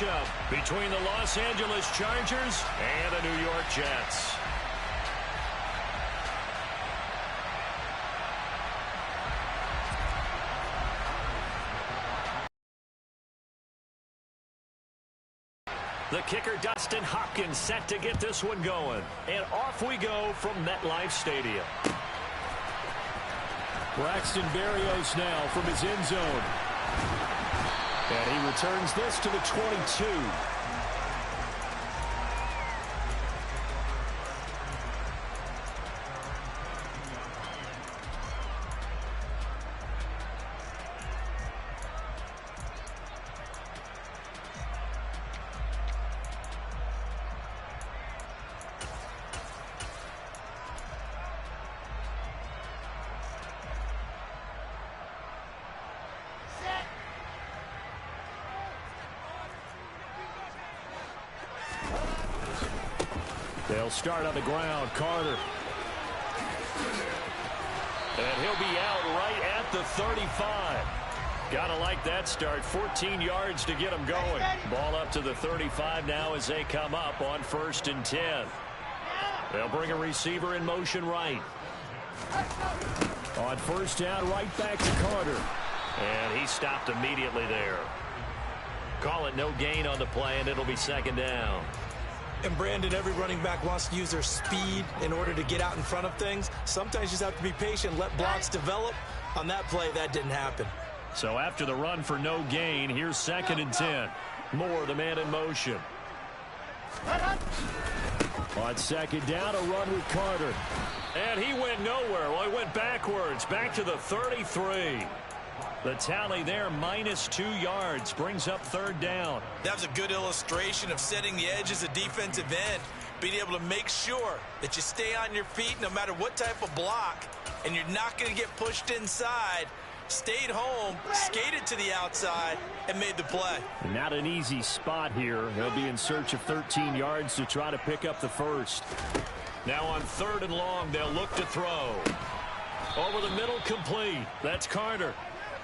matchup between the Los Angeles Chargers and the New York Jets. The kicker, Dustin Hopkins, set to get this one going. And off we go from MetLife Stadium. Braxton Berrios now from his end zone. And he returns this to the 22. They'll start on the ground. Carter. And he'll be out right at the 35. Gotta like that start. 14 yards to get him going. Ball up to the 35 now as they come up on 1st and 10. They'll bring a receiver in motion right. On 1st down, right back to Carter. And he stopped immediately there. Call it no gain on the play, and it'll be 2nd down. And Brandon, every running back wants to use their speed in order to get out in front of things. Sometimes you just have to be patient, let blocks develop. On that play, that didn't happen. So after the run for no gain, here's 2nd and 10. Moore, the man in motion. On 2nd down, a run with Carter. And he went nowhere. Well, he went backwards, back to the 33. The tally there, -2 yards, brings up 3rd down. That was a good illustration of setting the edge as a defensive end, being able to make sure that you stay on your feet no matter what type of block, and you're not going to get pushed inside. Stayed home, skated to the outside, and made the play. Not an easy spot here. He'll be in search of 13 yards to try to pick up the 1st. Now on 3rd and long, they'll look to throw. Over the middle, complete. That's Carter.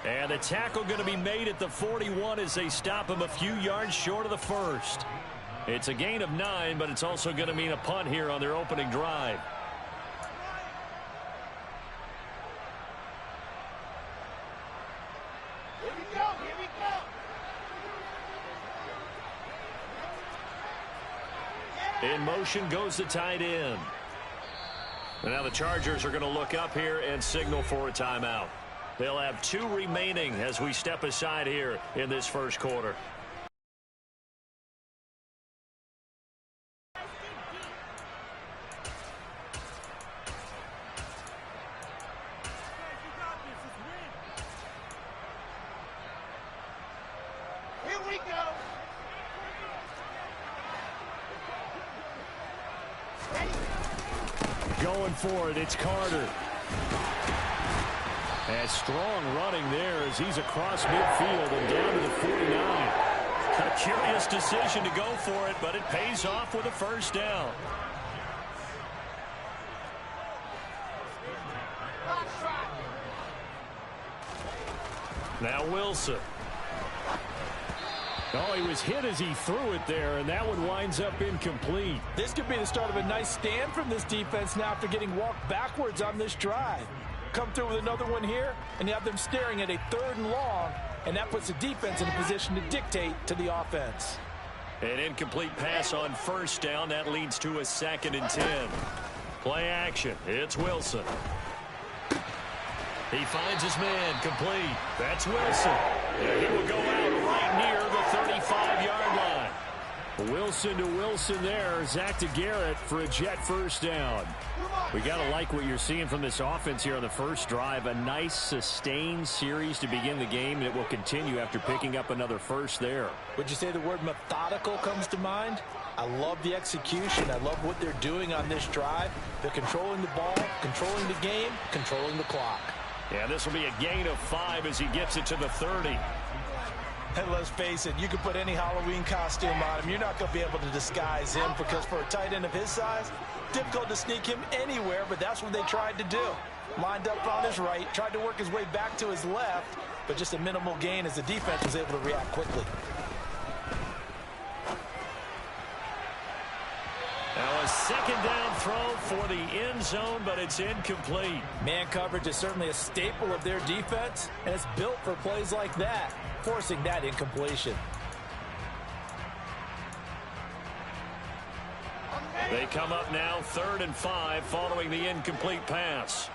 And the tackle going to be made at the 41 as they stop him a few yards short of the 1st. It's a gain of 9, but it's also going to mean a punt here on their opening drive. Here we go, here we go. In motion goes the tight end. And now the Chargers are going to look up here and signal for a timeout. They'll have 2 remaining as we step aside here in this 1st quarter. Here we go. Going for it, it's Carter. And strong running there as he's across midfield and down to the 49. A curious decision to go for it, but it pays off with a 1st down. Now Wilson. Oh, he was hit as he threw it there, and that one winds up incomplete. This could be the start of a nice stand from this defense now after getting walked backwards on this drive. Come through with another one here, and you have them staring at a 3rd and long, and that puts the defense in a position to dictate to the offense. An incomplete pass on 1st down. That leads to a 2nd and 10. Play action. It's Wilson. He finds his man. Complete. That's Wilson. And he will go out right near the 35-yard line. Wilson to Wilson there. Zach to Garrett for a Jet 1st down. We got to like what you're seeing from this offense here on the 1st drive. A nice sustained series to begin the game, and it will continue after picking up another 1st there. Would you say the word methodical comes to mind? I love the execution. I love what they're doing on this drive. They're controlling the ball, controlling the game, controlling the clock. Yeah, this will be a gain of 5 as he gets it to the 30. And let's face it, you can put any Halloween costume on him. You're not going to be able to disguise him because for a tight end of his size, difficult to sneak him anywhere, but that's what they tried to do. Lined up on his right, tried to work his way back to his left, but just a minimal gain as the defense was able to react quickly. second down throw for the end zone, but it's incomplete. Man coverage is certainly a staple of their defense, and it's built for plays like that, forcing that incompletion. They come up now 3rd and 5 following the incomplete pass.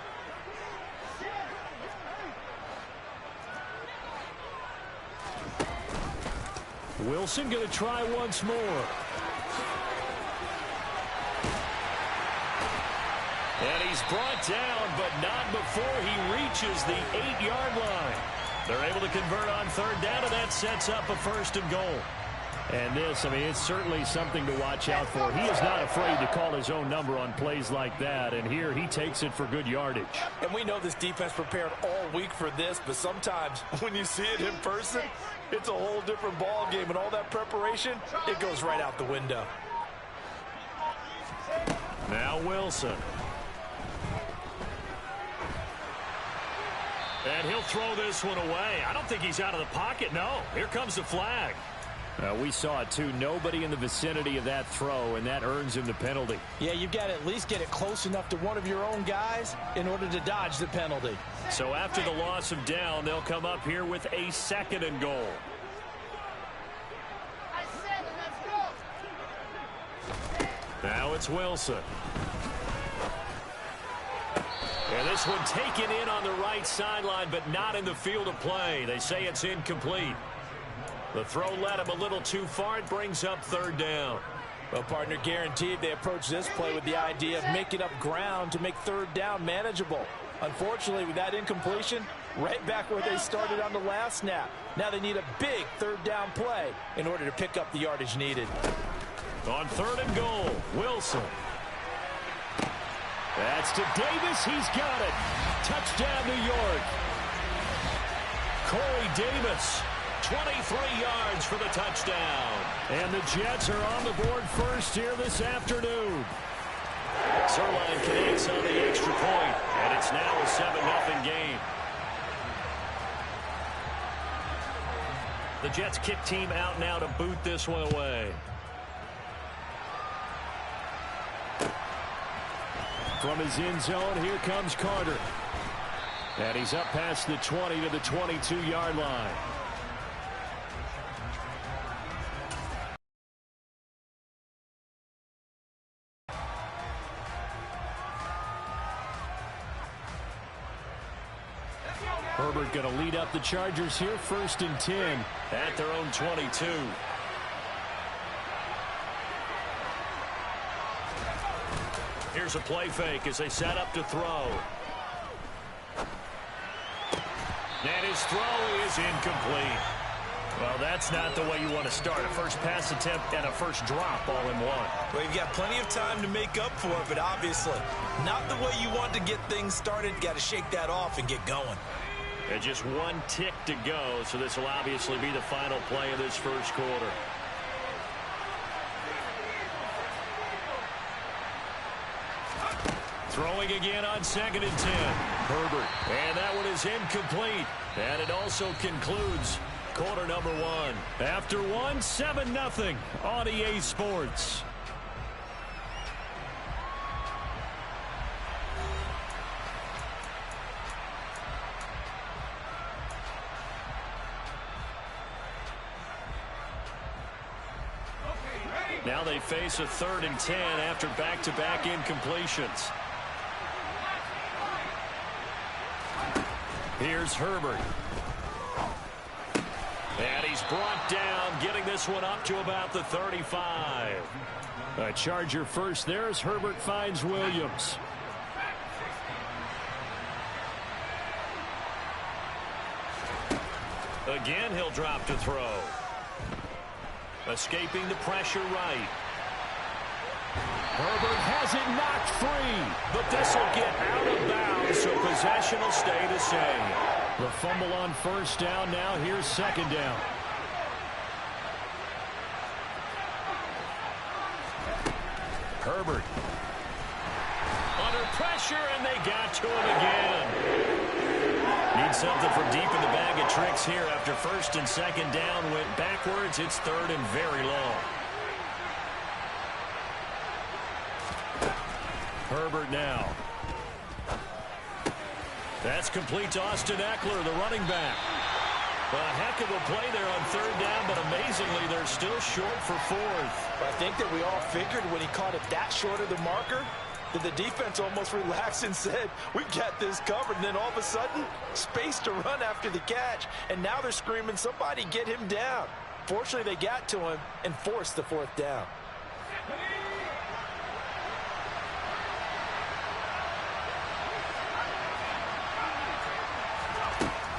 Wilson going to try once more. And he's brought down, but not before he reaches the 8-yard line. They're able to convert on 3rd down, and that sets up a 1st and goal. And this, I mean, it's certainly something to watch out for. He is not afraid to call his own number on plays like that, and here he takes it for good yardage. And we know this defense prepared all week for this, but sometimes when you see it in person, it's a whole different ball game, and all that preparation, it goes right out the window. Now Wilson. And he'll throw this one away. I don't think he's out of the pocket, no. Here comes the flag. We saw it, too. Nobody in the vicinity of that throw, and that earns him the penalty. Yeah, you've got to at least get it close enough to one of your own guys in order to dodge the penalty. So after the loss of down, they'll come up here with a 2nd and goal. Now it's Wilson. And this one taken in on the right sideline, but not in the field of play. They say it's incomplete. The throw led him a little too far. It brings up 3rd down. Well, partner, guaranteed they approach this play with the idea of making up ground to make 3rd down manageable. Unfortunately, with that incompletion, right back where they started on the last snap. Now they need a big 3rd down play in order to pick up the yardage needed. On 3rd and goal, Wilson. That's to Davis. He's got it. Touchdown, New York. Corey Davis. 23 yards for the touchdown. And the Jets are on the board first here this afternoon. Zerline connects on the extra point, and it's now a 7-0 game. The Jets kick team out now to boot this one away. From his end zone, here comes Carter. And he's up past the 20 to the 22-yard line. Herbert going to lead up the Chargers here, 1st and 10 at their own 22. Here's a play fake as they set up to throw. And his throw is incomplete. Well, that's not the way you want to start. A first pass attempt and a first drop all in one. Well, you've got plenty of time to make up for it, but obviously not the way you want to get things started. Got to shake that off and get going. And just one tick to go, so this will obviously be the final play of this first quarter. Throwing again on 2nd and 10. Herbert. And that one is incomplete. And it also concludes quarter number 1. After one, 7-0 on EA Sports. Now they face a 3rd and 10 after back-to-back incompletions. Here's Herbert. And he's brought down, getting this one up to about the 35. A Charger first there as Herbert finds Williams. Again, he'll drop to throw. Escaping the pressure right. Herbert has it knocked free, but this will get out of bounds, so possession will stay the same. The fumble on 1st down, now here's 2nd down. Herbert. Under pressure, and they got to him again. Need something from deep in the bag of tricks here after 1st and 2nd down went backwards. It's 3rd and very long. Herbert now. That's complete to Austin Eckler, the running back. A heck of a play there on third down, but amazingly, they're still short for fourth. I think that we all figured when he caught it that short of the marker, that the defense almost relaxed and said, we got this covered. And then all of a sudden, space to run after the catch. And now they're screaming, somebody get him down. Fortunately, they got to him and forced the fourth down.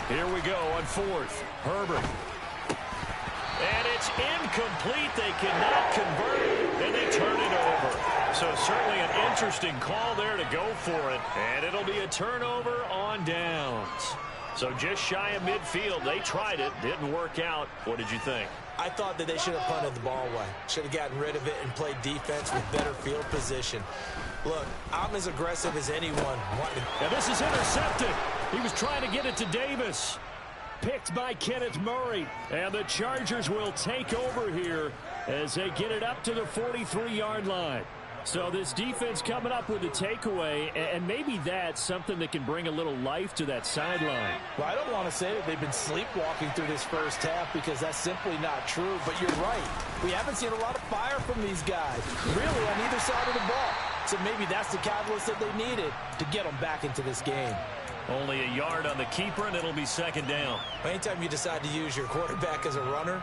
Here we go on fourth. Herbert. And it's incomplete. They cannot convert it, and they turn it over. So certainly an interesting call there to go for it. And it'll be a turnover on downs. So just shy of midfield. They tried it. Didn't work out. What did you think? I thought that they should have punted the ball away. Should have gotten rid of it and played defense with better field position. Look, I'm as aggressive as anyone. And this is intercepted. He was trying to get it to Davis. Picked by Kenneth Murray. And the Chargers will take over here as they get it up to the 43-yard line. So this defense coming up with a takeaway, and maybe that's something that can bring a little life to that sideline. Well, I don't want to say that they've been sleepwalking through this first half because that's simply not true, but you're right. We haven't seen a lot of fire from these guys, really, on either side of the ball. So maybe that's the catalyst that they needed to get them back into this game. Only a yard on the keeper, and it'll be second down. Anytime you decide to use your quarterback as a runner,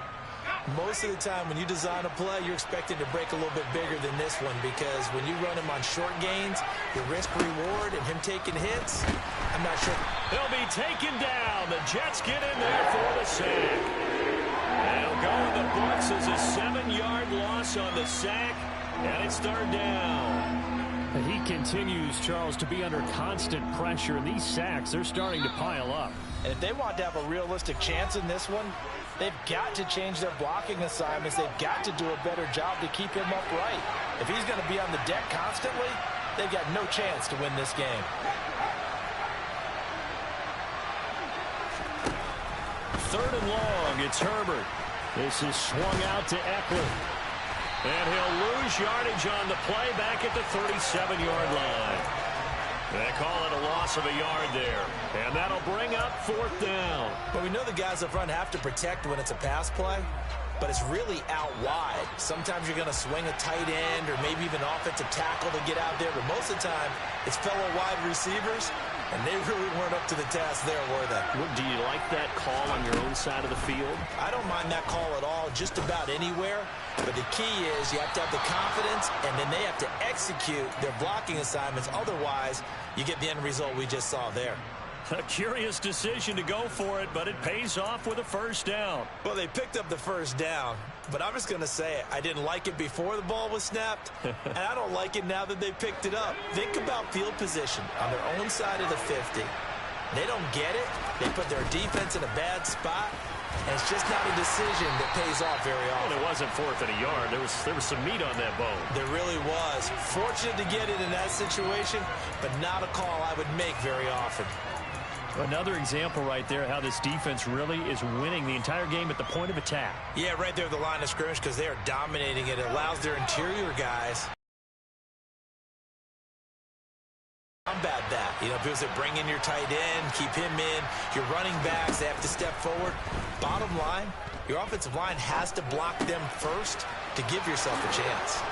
most of the time when you design a play, you're expected to break a little bit bigger than this one because when you run him on short gains, the risk-reward and him taking hits, I'm not sure. He'll be taken down. The Jets get in there for the sack. They'll go in the books as a 7-yard loss on the sack, and it's third down. He continues, Charles, to be under constant pressure, and these sacks, they're starting to pile up. And if they want to have a realistic chance in this one, they've got to change their blocking assignments. They've got to do a better job to keep him upright. If he's going to be on the deck constantly, they've got no chance to win this game. Third and long, it's Herbert. This is swung out to Eckler. And he'll lose yardage on the play back at the 37-yard line. They call it a loss of a yard there. And that'll bring up fourth down. But we know the guys up front have to protect when it's a pass play, but it's really out wide. Sometimes you're going to swing a tight end or maybe even offensive tackle to get out there, but most of the time it's fellow wide receivers, and they really weren't up to the task there, were they? Do you like that call on your own side of the field? I don't mind that call at all, just about anywhere. But the key is you have to have the confidence, and then they have to execute their blocking assignments. Otherwise, you get the end result we just saw there. A curious decision to go for it, but it pays off with a first down. Well, they picked up the first down, but I'm just going to say it. I didn't like it before the ball was snapped, and I don't like it now that they picked it up. Think about field position on their own side of the 50. They don't get it. They put their defense in a bad spot. And it's just not a decision that pays off very often. Well, it wasn't fourth and a yard. There was some meat on that bone. There really was. Fortunate to get it in that situation, but not a call I would make very often. Another example right there how this defense really is winning the entire game at the point of attack. Yeah, right there at the line of scrimmage because they are dominating it. It allows their interior guys combat that. You know, because they bring in your tight end, keep him in, your running backs, they have to step forward. Bottom line, your offensive line has to block them first to give yourself a chance.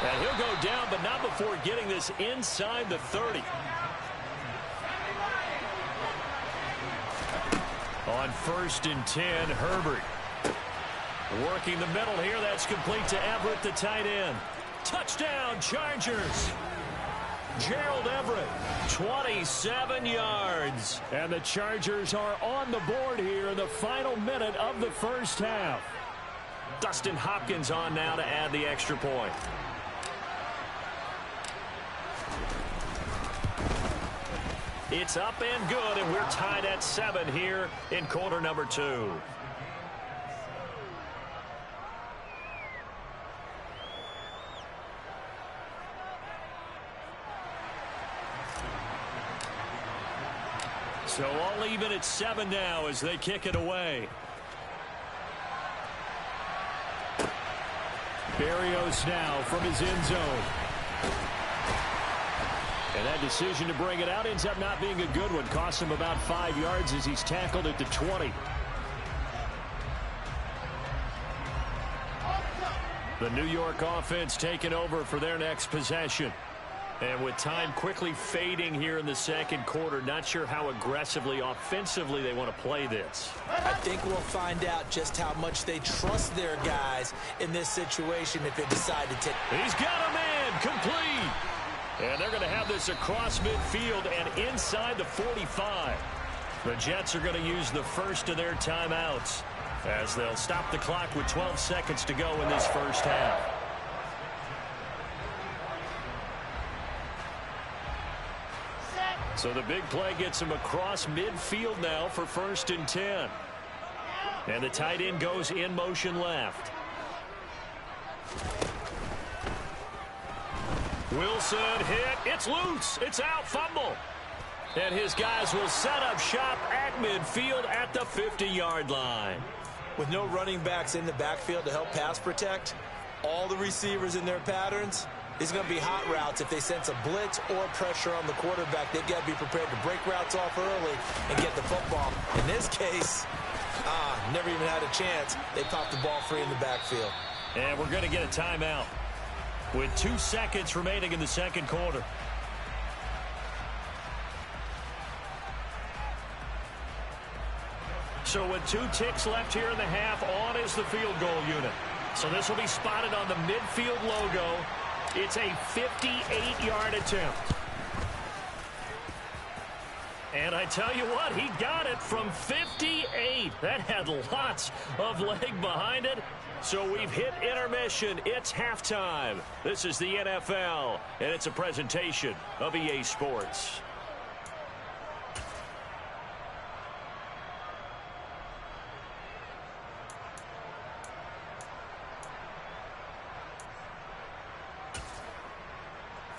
And he'll go down, but not before getting this inside the 30. On 1st and 10, Herbert. Working the middle here, that's complete to Everett, the tight end. Touchdown, Chargers. Gerald Everett, 27 yards. And the Chargers are on the board here in the final minute of the first half. Dustin Hopkins on now to add the extra point. It's up and good, and we're tied at 7 here in quarter number 2. So all even at 7 now as they kick it away. Berrios now from his end zone. And that decision to bring it out ends up not being a good one. Costs him about 5 yards as he's tackled at the 20. The New York offense taking over for their next possession. And with time quickly fading here in the second quarter, not sure how aggressively, offensively they want to play this. I think we'll find out just how much they trust their guys in this situation if they decide to take. He's got a man complete. And they're going to have this across midfield and inside the 45. The Jets are going to use the first of their timeouts as they'll stop the clock with 12 seconds to go in this first half. So the big play gets him across midfield now for 1st and 10. And the tight end goes in motion left. Wilson hit. It's loose. It's out. Fumble. And his guys will set up shop at midfield at the 50-yard line. With no running backs in the backfield to help pass protect, all the receivers in their patterns, it's going to be hot routes. If they sense a blitz or pressure on the quarterback, they've got to be prepared to break routes off early and get the football. In this case, never even had a chance. They popped the ball free in the backfield. And we're going to get a timeout with 2 seconds remaining in the second quarter. So with 2 ticks left here in the half, on is the field goal unit. So this will be spotted on the midfield logo. It's a 58-yard attempt. And I tell you what, he got it from 58. That had lots of leg behind it. So we've hit intermission. It's halftime. This is the NFL, and it's a presentation of EA Sports.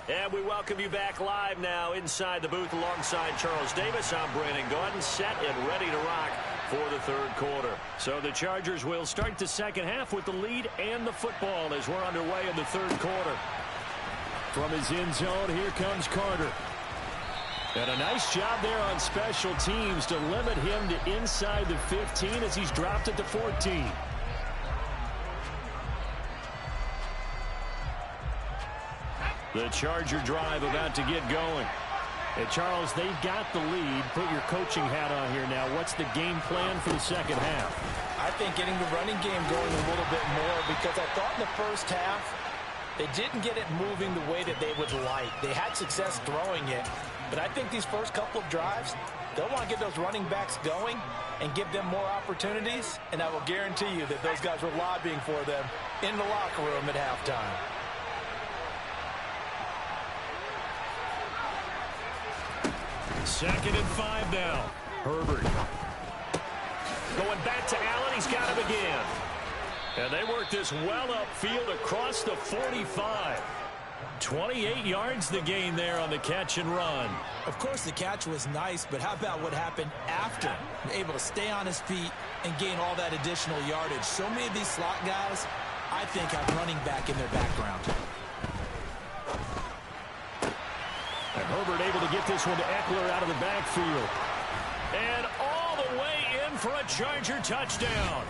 And we welcome you back live now inside the booth alongside Charles Davis. I'm Brandon Gaudin, set and ready to rock for the third quarter. So the Chargers will start the second half with the lead and the football as we're underway in the third quarter. From his end zone, here comes Carter. And a nice job there on special teams to limit him to inside the 15 as he's dropped at the 14. The Charger drive about to get going. Hey, Charles, they've got the lead. Put your coaching hat on here now. What's the game plan for the second half? I think getting the running game going a little bit more, because I thought in the first half they didn't get it moving the way that they would like. They had success throwing it, but I think these first couple of drives, they'll want to get those running backs going and give them more opportunities, and I will guarantee you that those guys were lobbying for them in the locker room at halftime. Second and 5 now. Herbert. Going back to Allen. He's got him again. And they work this well upfield across the 45. 28 yards the gain there on the catch and run. Of course, the catch was nice, but how about what happened after? Able to stay on his feet and gain all that additional yardage. So many of these slot guys, I think, have running back in their background. And Herbert able to get this one to Eckler out of the backfield. And all the way in for a Charger touchdown.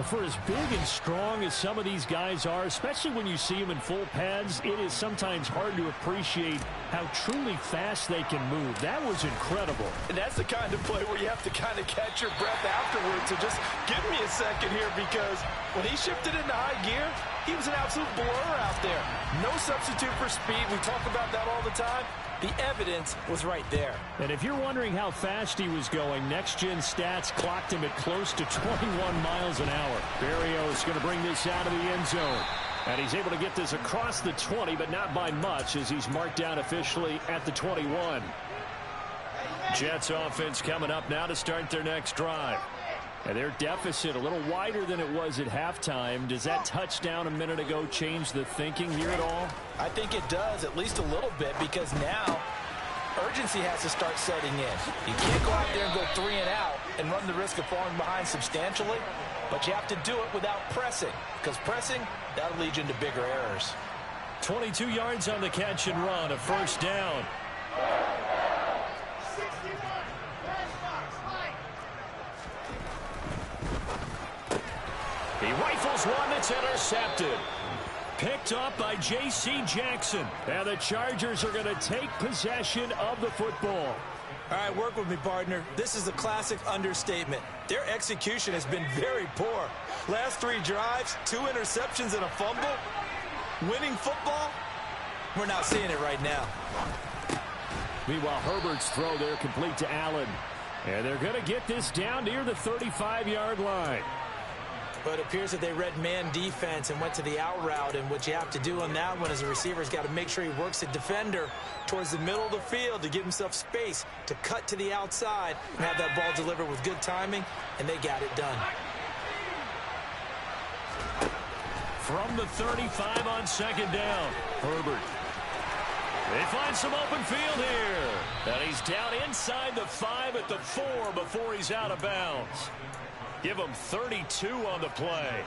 For as big and strong as some of these guys are, especially when you see them in full pads, it is sometimes hard to appreciate how truly fast they can move. That was incredible. And that's the kind of play where you have to kind of catch your breath afterwards. So just give me a second here, because when he shifted into high gear, he was an absolute blur out there. No substitute for speed. We talk about that all the time. The evidence was right there. And if you're wondering how fast he was going, next-gen stats clocked him at close to 21 miles an hour. Berrios going to bring this out of the end zone. And he's able to get this across the 20, but not by much, as he's marked down officially at the 21. Jets offense coming up now to start their next drive. And their deficit a little wider than it was at halftime. Does that touchdown a minute ago change the thinking here at all? I think it does, at least a little bit, because now urgency has to start setting in. You can't go out there and go 3 and out and run the risk of falling behind substantially, but you have to do it without pressing, because pressing, that'll lead you into bigger errors. 22 yards on the catch and run, a first down. 61. Pass box. Mike. He rifles one that's intercepted. Picked up by J.C. Jackson. And the Chargers are going to take possession of the football. All right, work with me, partner. This is a classic understatement. Their execution has been very poor. Last 3 drives, 2 interceptions and a fumble. Winning football? We're not seeing it right now. Meanwhile, Herbert's throw there complete to Allen. And they're going to get this down near the 35-yard line. But it appears that they read man defense and went to the out route. And what you have to do on that one as a receiver is got to make sure he works the defender towards the middle of the field to give himself space to cut to the outside and have that ball delivered with good timing, and they got it done. From the 35 on second down, Herbert. They find some open field here. And he's down inside the 5 at the 4 before he's out of bounds. Give him 32 on the play.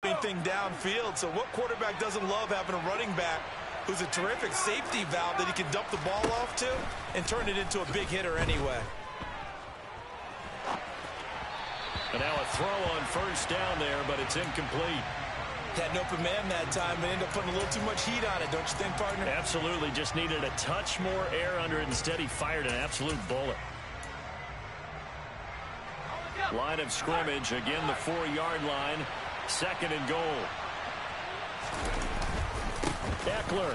Anything downfield, so what quarterback doesn't love having a running back who's a terrific safety valve that he can dump the ball off to and turn it into a big hitter anyway. And now a throw on first down there, but it's incomplete. Had an open man that time, but ended up putting a little too much heat on it, don't you think, partner? Absolutely, just needed a touch more air under it. Instead, he fired an absolute bullet. Line of scrimmage, again the 4-yard line, second and goal. Eckler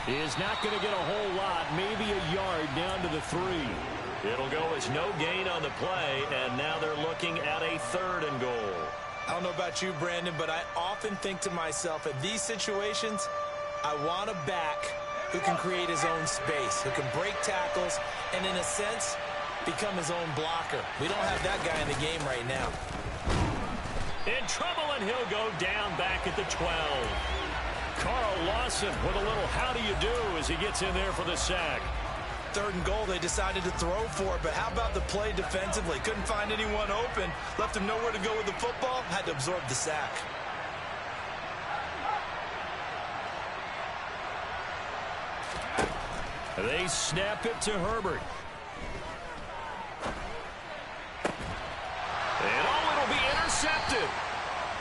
is not going to get a whole lot, maybe a yard down to the 3. It'll go as no gain on the play, and now they're looking at a 3rd and goal. I don't know about you, Brandon, but I often think to myself, in these situations, I want a back who can create his own space, who can break tackles, and in a sense, become his own blocker. We don't have that guy in the game right now. In trouble, and he'll go down back at the 12. Carl Lawson with a little how do you do as he gets in there for the sack. 3rd and goal, they decided to throw for it, but how about the play defensively? Couldn't find anyone open, left him nowhere to go with the football, had to absorb the sack. They snap it to Herbert. And it'll be intercepted.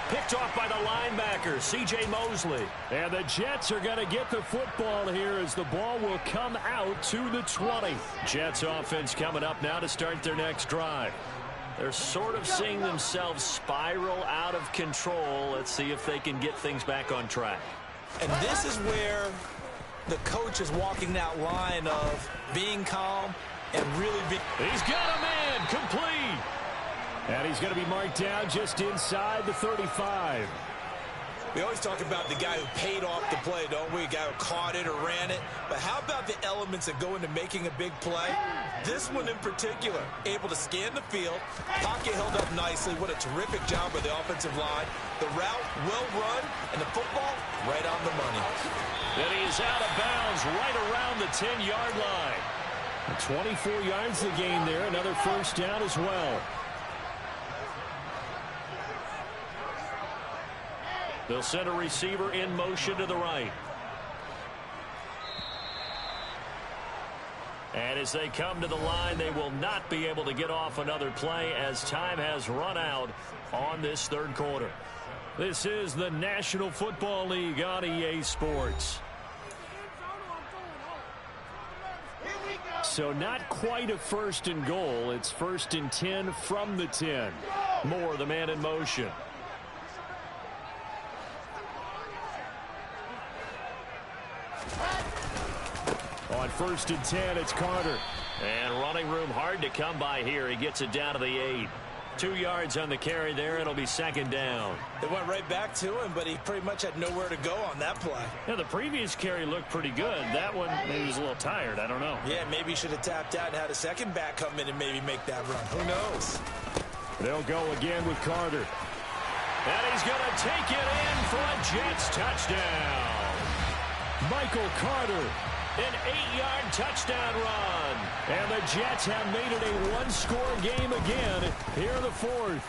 Picked off by the linebacker, C.J. Mosley. And the Jets are going to get the football here as the ball will come out to the 20. Jets offense coming up now to start their next drive. They're sort of seeing themselves spiral out of control. Let's see if they can get things back on track. And this is where the coach is walking that line of being calm and really being... He's got a man, complete. And he's going to be marked down just inside the 35. We always talk about the guy who paid off the play, don't we? A guy who caught it or ran it. But how about the elements that go into making a big play? This one in particular, able to scan the field, pocket held up nicely. What a terrific job by the offensive line. The route well run, and the football right on the money. Then he is out of bounds right around the 10-yard line. 24 yards the gain there, another first down as well. They'll send a receiver in motion to the right. And as they come to the line, they will not be able to get off another play as time has run out on this 3rd quarter. This is the National Football League on EA Sports. So not quite a 1st and goal. It's 1st and 10 from the 10. Moore, the man in motion. On 1st and 10, it's Carter. And running room hard to come by here. He gets it down to the 8. 2 yards on the carry there. It'll be 2nd down. They went right back to him, but he pretty much had nowhere to go on that play. Yeah, the previous carry looked pretty good. That one, he was a little tired. I don't know. Yeah, maybe he should have tapped out and had a second back come in and maybe make that run. Who knows? They'll go again with Carter. And he's going to take it in for a Jets touchdown. Michael Carter. An 8-yard touchdown run. And the Jets have made it a 1-score game again here in the 4th.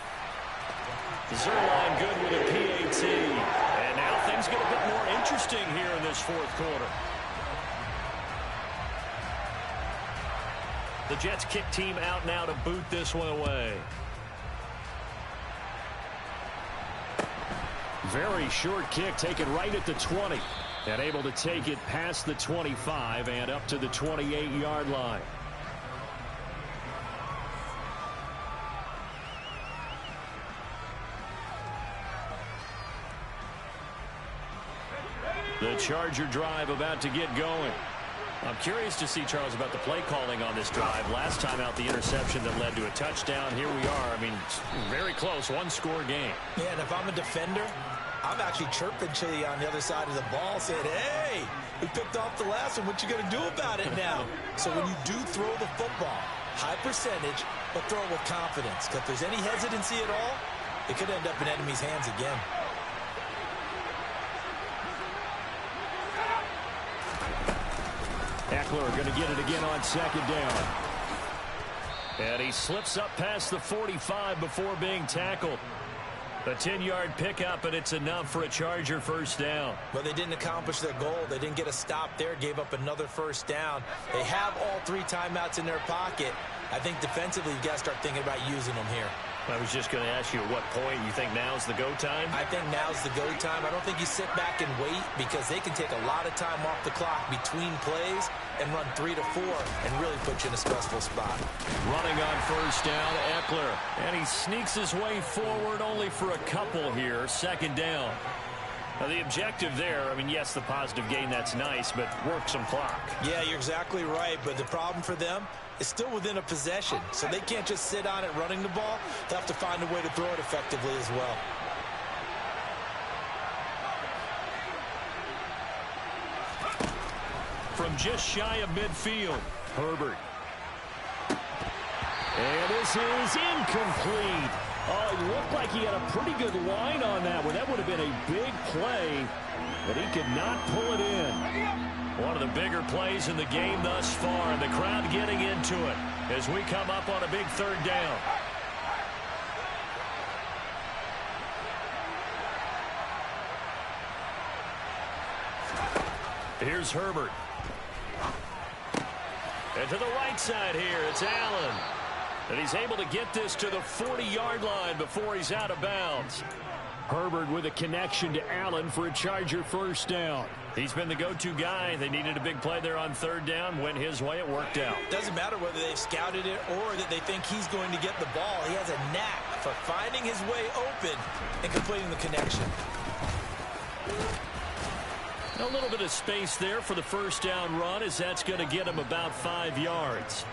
Zerline good with a PAT. And now things get a bit more interesting here in this fourth quarter. The Jets kick team out now to boot this one away. Very short kick taken right at the 20. And able to take it past the 25 and up to the 28-yard line. The Charger drive about to get going. I'm curious to see, Charles, about the play calling on this drive. Last time out, the interception that led to a touchdown. Here we are. I mean, very close, one-score game. Yeah, and if I'm a defender, I'm actually chirping Chili on the other side of the ball, saying, hey, we picked off the last one. What you going to do about it now? So when you do throw the football, high percentage, but throw it with confidence. Because if there's any hesitancy at all, it could end up in enemy's hands again. Eckler going to get it again on second down. And he slips up past the 45 before being tackled. A 10-yard pickup, and it's enough for a Charger first down. But they didn't accomplish their goal. They didn't get a stop there, gave up another first down. They have all 3 timeouts in their pocket. I think defensively, you've got to start thinking about using them here. I was just going to ask you at what point you think now's the go time? I think now's the go time. I don't think you sit back and wait because they can take a lot of time off the clock between plays and run 3 to 4 and really put you in a stressful spot. Running on first down, Eckler. And he sneaks his way forward only for a couple here. Second down. Now, the objective there, I mean, yes, the positive gain, that's nice, but work some clock. Yeah, you're exactly right, but the problem for them is still within a possession, so they can't just sit on it running the ball. They'll have to find a way to throw it effectively as well. From just shy of midfield, Herbert. And this is incomplete. Oh, he looked like he had a pretty good line on that one. That would have been a big play, but he could not pull it in. One of the bigger plays in the game thus far, and the crowd getting into it as we come up on a big third down. Here's Herbert. And to the right side here, it's Allen. And he's able to get this to the 40-yard line before he's out of bounds. Herbert with a connection to Allen for a Charger first down. He's been the go-to guy. They needed a big play there on third down. Went his way. It worked out. Doesn't matter whether they've scouted it or that they think he's going to get the ball. He has a knack for finding his way open and completing the connection. A little bit of space there for the first down run, as that's going to get him about 5 yards.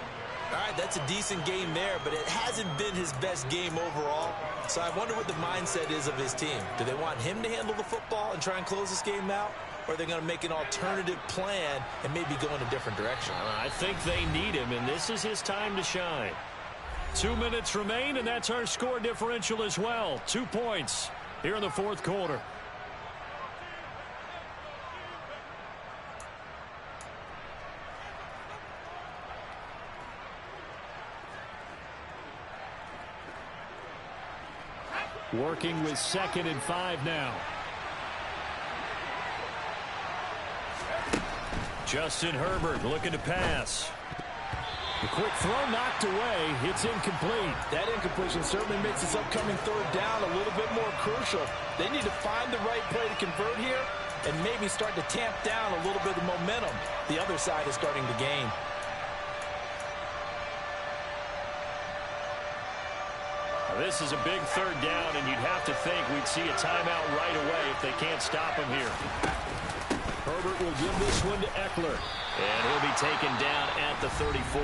All right, that's a decent game there, but it hasn't been his best game overall. So I wonder what the mindset is of his team. Do they want him to handle the football and try and close this game out? Or are they going to make an alternative plan and maybe go in a different direction? I think they need him, and this is his time to shine. 2 minutes remain, and that's our score differential as well. 2 points here in the fourth quarter. Working with 2nd and 5 now. Justin Herbert looking to pass. The quick throw knocked away. It's incomplete. That incompletion certainly makes this upcoming third down a little bit more crucial. They need to find the right play to convert here and maybe start to tamp down a little bit of momentum the other side is starting to gain. This is a big third down, and you'd have to think we'd see a timeout right away if they can't stop him here. Herbert will give this one to Eckler, and he'll be taken down at the 34.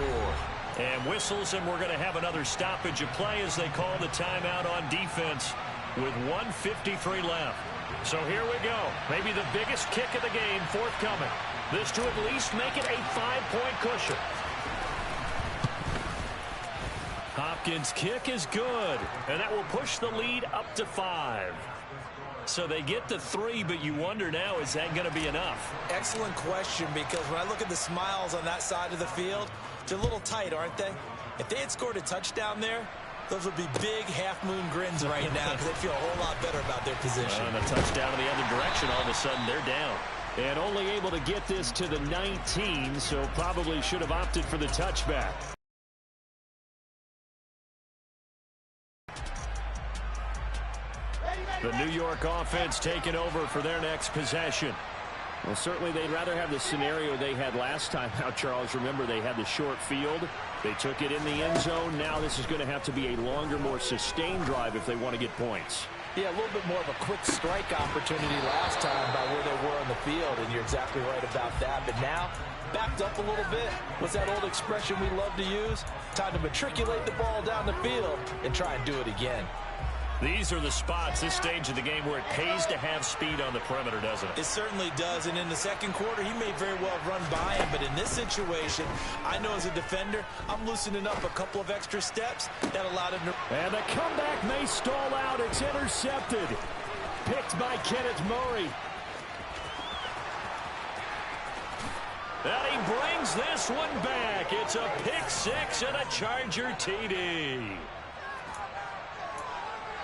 And whistles, and we're going to have another stoppage of play as they call the timeout on defense with 1:53 left. So here we go. Maybe the biggest kick of the game forthcoming. This to at least make it a 5-point cushion. Hopkins' kick is good, and that will push the lead up to 5. So they get to 3, but you wonder now, is that going to be enough? Excellent question, because when I look at the smiles on that side of the field, they're a little tight, aren't they? If they had scored a touchdown there, Those would be big half-moon grins right now because they feel a whole lot better about their position. And a touchdown in the other direction, all of a sudden they're down. And only able to get this to the 19, so probably should have opted for the touchback. The New York offense taking over for their next possession. Well, certainly they'd rather have the scenario they had last time out, Charles. Remember, they had the short field. They took it in the end zone. Now this is going to have to be a longer, more sustained drive if they want to get points. Yeah, a little bit more of a quick strike opportunity last time by where they were on the field, and you're exactly right about that. But now, backed up a little bit. What's that old expression we love to use? Time to matriculate the ball down the field and try and do it again. These are the spots, this stage of the game, where it pays to have speed on the perimeter, doesn't it? It certainly does, and in the second quarter, he may very well run by him, but in this situation, I know as a defender, I'm loosening up a couple of extra steps that allowed him to... And the comeback may stall out. It's intercepted. Picked by Kenneth Murray. And he brings this one back. It's a pick six and a Charger TD.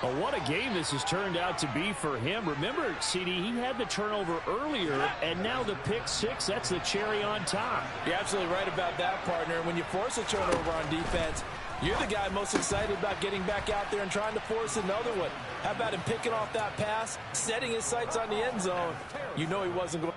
Well, what a game this has turned out to be for him. Remember, CD, he had the turnover earlier, and now the pick six, that's the cherry on top. You're absolutely right about that, partner. When you force a turnover on defense, you're the guy most excited about getting back out there and trying to force another one. How about him picking off that pass, setting his sights on the end zone? You know he wasn't going...